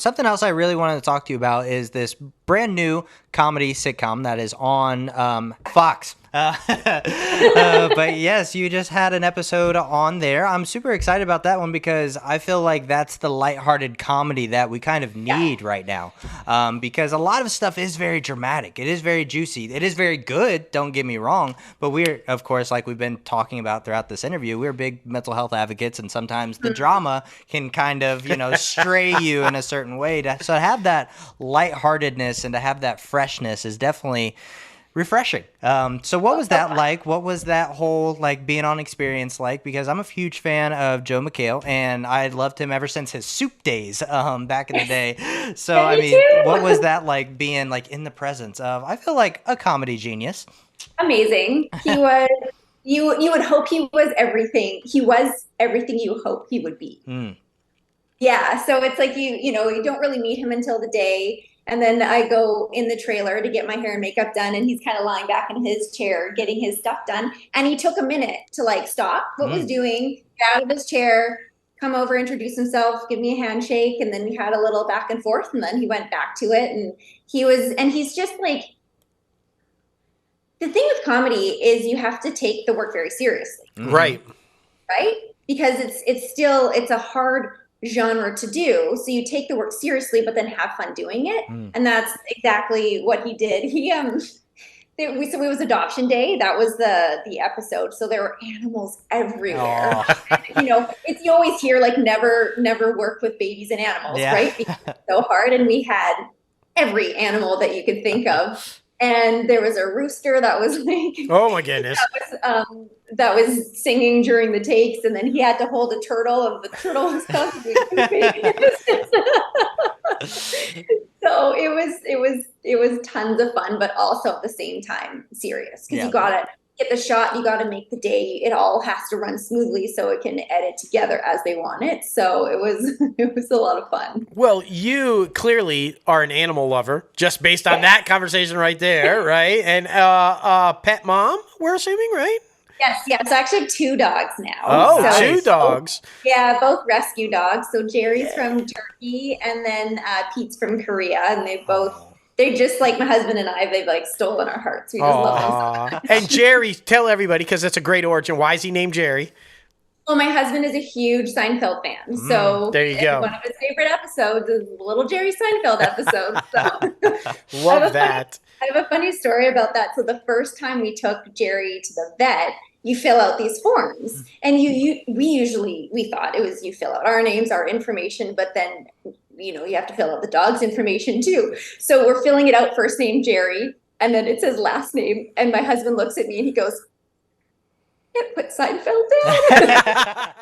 something else I really wanted to talk to you about is this brand new comedy sitcom that is on Fox. But yes, you just had an episode on there. I'm super excited about that one because I feel like that's the lighthearted comedy that we kind of need right now. Because a lot of stuff is very dramatic. It is very juicy. It is very good. Don't get me wrong. But we're, of course, like we've been talking about throughout this interview, we're big mental health advocates, and sometimes the drama can kind of, stray you in a certain way. So to have that lightheartedness and to have that freshness is definitely refreshing. So what was that like? What was that whole being on experience like? Because I'm a huge fan of Joel McHale, and I loved him ever since his Soup days back in the day. So I mean, what was that like being in the presence of, I feel like, a comedy genius? Amazing. He was you would hope he was everything. He was everything you hope he would be. Yeah, so it's like you don't really meet him until the day. And then I go in the trailer to get my hair and makeup done, and he's kind of lying back in his chair getting his stuff done. And he took a minute to stop what was doing, get out of his chair, come over, introduce himself, give me a handshake, and then we had a little back and forth, and then he went back to it. And he's just like, the thing with comedy is you have to take the work very seriously. Right. Right? Because it's a hard genre to do, so you take the work seriously but then have fun doing it. And that's exactly what he did. It was adoption day. That was the episode, so there were animals everywhere. It's, you always hear never work with babies and animals, right? Because it's so hard. And we had every animal that you could think of. And there was a rooster that was oh my goodness, that was singing during the takes, and then he had to hold a turtle, and the turtle was constantly moving. So it was tons of fun, but also at the same time serious, because you gotta get the shot, you gotta make the day. It all has to run smoothly so it can edit together as they want it. So it was a lot of fun. Well, you clearly are an animal lover, just based on that conversation right there, right? And pet mom, we're assuming, right? Yes. I actually have 2 dogs now. Oh, 2 dogs. Both rescue dogs. So Jerry's from Turkey, and then Pete's from Korea, and they're just like my husband and I. They've stolen our hearts. We just love them. And Jerry, tell everybody, because it's a great origin. Why is he named Jerry? Well, my husband is a huge Seinfeld fan, so there you go. One of his favorite episodes is Little Jerry Seinfeld episode. So love that. I have a funny story about that. So the first time we took Jerry to the vet, you fill out these forms, and we thought it was, you fill out our names, our information, but then you have to fill out the dog's information too. So we're filling it out, first name Jerry, and then it says last name, and my husband looks at me and he goes, "It put Seinfeld down."